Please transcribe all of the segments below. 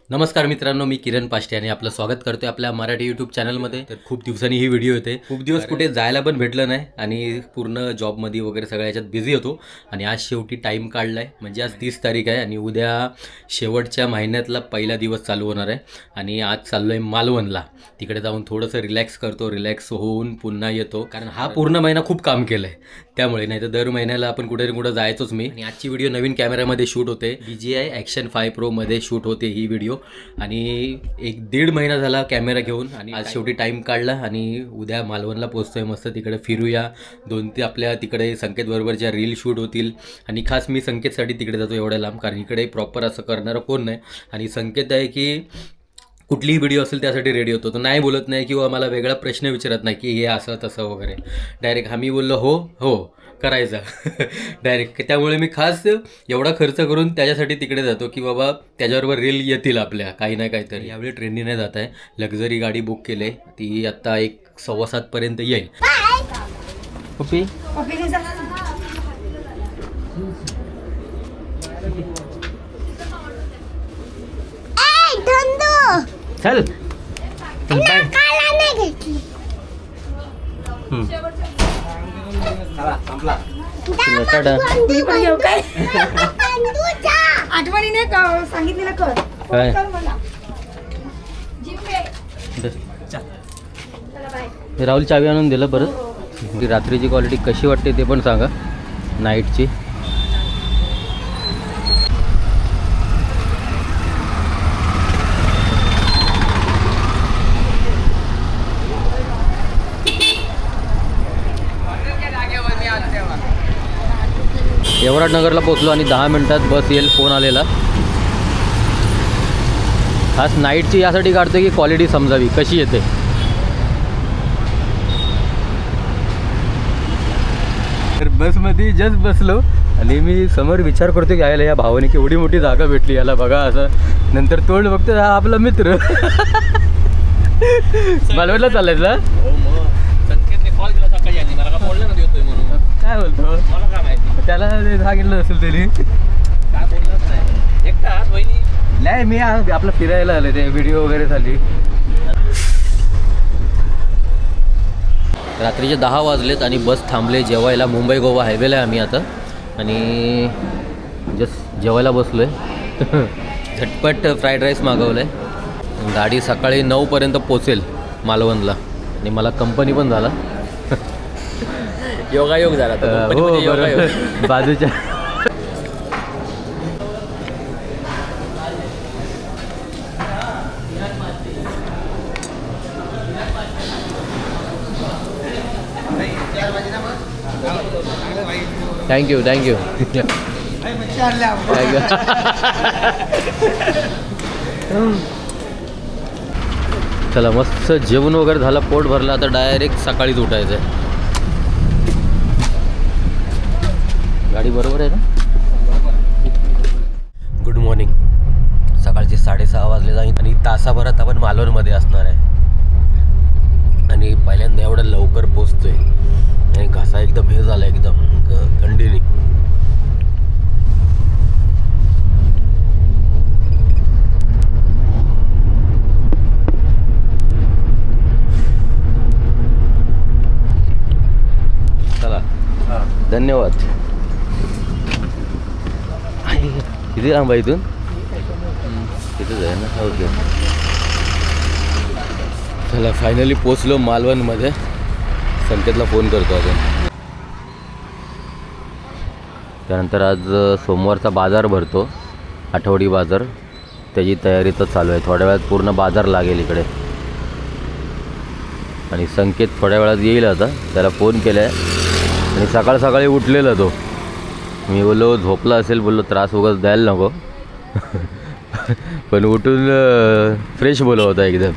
नमस्कार मित्रांनो, मी किरण पाष्टे आणि आपलं स्वागत करतोय आपल्या मराठी यूट्यूब चॅनलमध्ये. तर खूप दिवसांनी ही व्हिडिओ येते. खूप दिवस कुठे जायला पण भेटलं नाही आणि पूर्ण जॉबमध्ये वगैरे सगळ्या ह्याच्यात बिझी होतो आणि आज शेवटी टाईम काढला आहे. म्हणजे आज 30 तारीख आहे आणि उद्या शेवटच्या महिन्यातला पहिला दिवस चालू होणार आहे आणि आज चाललो आहे मालवणला. तिकडे जाऊन थोडंसं रिलॅक्स करतो, रिलॅक्स होऊन पुन्हा येतो. कारण हा पूर्ण महिना खूप काम केलं आहे त्यामुळे, नाही तर दर महिन्याला आपण कुठे कुठं जायचोच मी. आणि आजची व्हिडिओ नवीन कॅमेऱ्यामध्ये शूट होते, DJI Action 5 Pro मध्ये शूट होते ही व्हिडिओ. आणि 1-1.5 महिना झाला कॅमेरा घेऊन आणि आज शेवटी टाईम काढला आणि उद्या मालवणला पोहोचतोय. मस्त तिकडे फिरूया, 2-3 आपल्या तिकडे संकेत बरोबरच्या रील शूट होतील आणि खास मी संकेतसाठी तिकडे जातो एवढ्या लांब, कारण इकडे प्रॉपर असं करणारं कोण नाही. आणि संकेत आहे की कुठलीही व्हिडिओ असेल त्यासाठी रेडी होतो, तो नाही बोलत नाही किंवा मला वेगळा प्रश्न विचारत नाही की हे असं तसं वगैरे. डायरेक्ट आम्ही बोललो हो हो करायचा डायरेक्ट. त्यामुळे मी खास एवढा खर्च करून त्याच्यासाठी तिकडे जातो की बाबा त्याच्याबरोबर रील येतील आपल्या काही ना काहीतरी. यावेळी ट्रेनने जात आहे, लक्झरी गाडी बुक केली आहे, ती आत्ता 6:15 पर्यंत येईल. पप्पी चल बाय. आठवणीने सांगितलेलं कर. काय? राहुल चावी आणून दिलं परत. रात्रीची क्वालिटी कशी वाटते ते पण सांगा, नाईटची. यवराज नगरला पोचलो आणि 10 मिनिटात बस येईल, फोन आलेला. खास नाईटची यासाठी काढतो की क्वालिटी समजावी कशी येते. तर बसमध्ये जस्ट बसलो आणि मी समोर विचार करतो की यायला या भावाने केवढी मोठी जागा भेटली याला बघा असं. नंतर तोंड बघतो, हा आपला मित्र. मालवणला चालायचा. संकेतने कॉल केला सकाळी आणि मला का बोलला ना देतोय म्हणून. काय बोलतो मला काय माहिती, त्याला सांगितलं असेल तरी. काय बोललाच नाही. एकटा हात वहिनी नाही, मी आपलं फिरायला आले, ते व्हिडिओ वगैरे झाली. रात्रीचे 10 वाजलेत आणि बस थांबले जेवायला. मुंबई गोवा हायवेला आहे आम्ही आता आणि जस्ट जेवायला बसलो आहे. झटपट फ्राईड राईस मागवलं आहे. गाडी सकाळी 9 पर्यंत पोचेल मालवणला आणि मला कंपनी पण झाला. योगायोग झाला तो. हो बरोबर. बाजूच्या थँक्यू थँक्यू. चला मस्त जेवण वगैरे झालं, पोट भरलं. आता डायरेक्ट सकाळीच उठायचं आहे. गाडी बरोबर आहे ना? Good morning. सकाळचे 6:30 वाजले जाईल आणि तासाभरात आपण मालवणमध्ये असणार आहे. आणि पहिल्यांदा एवढं लवकर पोचतोय आणि घसा एकदम हे झाला, एकदम थंडीने. चला धन्यवाद. किती लांब आहे इथून? तिथंच आहे ना. ओके चला फायनली पोचलो मालवणमध्ये. संकेतला फोन करतो आपण. त्यानंतर आज सोमवारचा बाजार भरतो, आठवडी बाजार. त्याची तयारी तर चालू आहे. थोड्या वेळात पूर्ण बाजार लागेल इकडे आणि संकेत थोड्या वेळात येईल. आता त्याला फोन केला आहे आणि सकाळ सकाळी उठलेला तो. मी बोललो झोपला असेल, बोललो त्रास वगैरे द्यायला नको. पण उठून फ्रेश बोलत होता एकदम.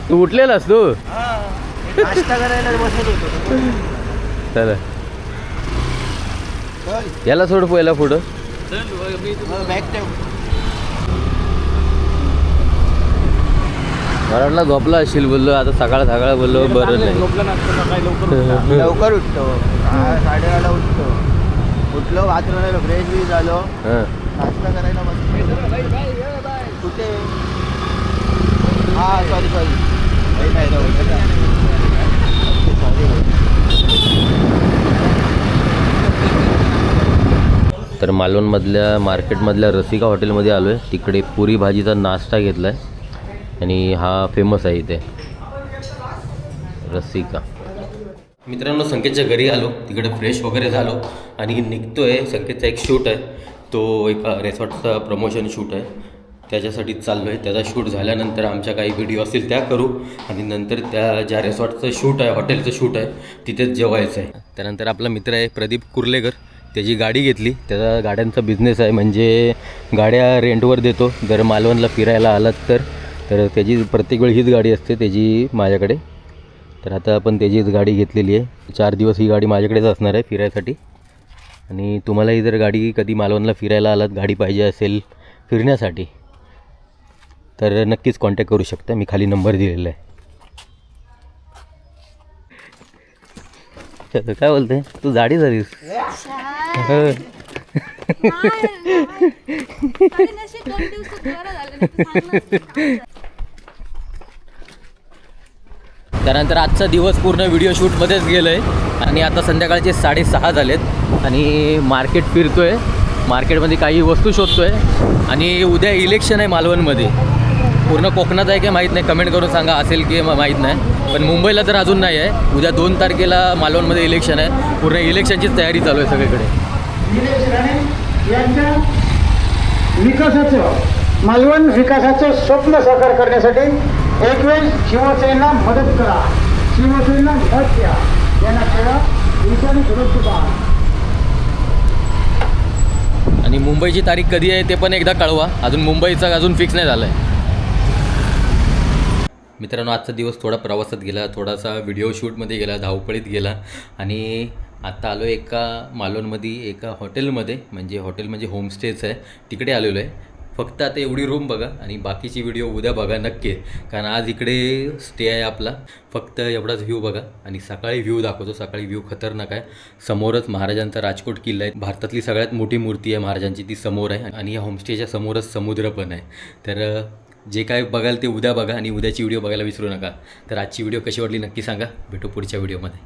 तू उठलेलास तू? नाश्ता करायला बसत होतो. चला याला सोड पहिला पुढं. बॅग ठेव. घरातला झोपला असशील बोललो, आता सकाळ सकाळ बोललो बरं नाही. झोपलं नसतं सकाळी लवकर लवकर उठतो 6:30ला उठलो बाथरूम आलो फ्रेश बी झालो हां नाश्ता करायला कुठे सॉरी तर मालवणमधल्या मार्केटमधल्या रसिका हॉटेलमध्ये आलो आहे. तिकडे पुरी भाजीचा नाश्ता घेतला आहे आणि हा फेमस आहे इथे रसिका. मित्रांनो संकेतच्या घरी आलो, तिकडे फ्रेश वगैरे झालो आणि निघतो आहे. संकेतचा एक शूट आहे, तो एका रेसॉर्टचा प्रमोशन शूट आहे, त्याच्यासाठी चाललो आहे. त्याचा शूट झाल्यानंतर आमच्या काही व्हिडिओ असतील त्या करू आणि नंतर त्या ज्या रेसॉर्टचं शूट आहे, हॉटेलचं शूट आहे, तिथेच जेवायचं आहे. त्यानंतर आपला मित्र आहे प्रदीप कुर्लेकर, त्याची गाडी घेतली. त्याचा गाड्यांचा बिझनेस आहे, म्हणजे गाड्या रेंटवर देतो. जर मालवणला फिरायला आलात तर त्याची प्रत्येक वेळ हीच गाडी असते त्याची माझ्याकडे. तर आता आपण त्याचीच गाडी घेतलेली आहे. 4 दिवस ही गाडी माझ्याकडेच असणार आहे फिरायसाठी. आणि तुम्हालाही जर गाडी कधी मालवणला फिरायला आलात, गाडी पाहिजे असेल फिरण्यासाठी, तर नक्कीच कॉन्टॅक्ट करू शकता. मी खाली नंबर दिलेला आहे. काय बोलते तू, जाडी झालीस. त्यानंतर आजचा दिवस पूर्ण व्हिडिओ शूटमध्येच गेलो आहे आणि आता संध्याकाळचे 6:30 झालेत आणि मार्केट फिरतो आहे. मार्केटमध्ये काही वस्तू शोधतो आहे आणि उद्या इलेक्शन आहे मालवणमध्ये. पूर्ण कोकणात आहे की माहीत नाही, कमेंट करून सांगा असेल की माहीत नाही. पण मुंबईला तर अजून नाही आहे. उद्या 2 तारखेला मालवणमध्ये इलेक्शन आहे. पूर्ण इलेक्शनचीच तयारी चालू आहे सगळीकडे. निलेश राणे यांच्या विकासाचं मालवण विकासाचं स्वप्न साकार करण्यासाठी एक वेळ शिवसेनेला मदत करा, शिवसेनेला मत द्या, यांना करा तुमच्याने सुरक्षित आहात. आणि मुंबईची तारीख कधी आहे ते पण एकदा कळवा. अजून मुंबईचा अजून फिक्स नाही झालं आहे. मित्रांनो आजचा दिवस थोडा प्रवासात गेला, थोडासा व्हिडिओ शूटमध्ये गेला, धावपळीत गेला आणि आत्ता आलो एका मालवणमध्ये एका हॉटेलमध्ये, म्हणजे होमस्टेच आहे, तिकडे आलेलो आहे. फक्त आता एवढी रूम बघा आणि बाकीची व्हिडिओ उद्या बघा नक्की, कारण आज इकडे स्टे आहे आपला. फक्त एवढाच व्ह्यू बघा आणि सकाळी व्ह्यू दाखवतो. सकाळी व्ह्यू खतरनाक आहे. समोरच महाराजांचा राजकोट किल्ला आहे. भारतातली सगळ्यात मोठी मूर्ती आहे महाराजांची, ती समोर आहे आणि या होमस्टेच्या समोरच समुद्र पण आहे. तर जे काय बघाल ते उद्या बघा आणि उद्याची व्हिडिओ बघायला विसरू नका. तर आजची व्हिडिओ कशी वाटली नक्की सांगा. भेटू पुढच्या व्हिडिओमध्ये.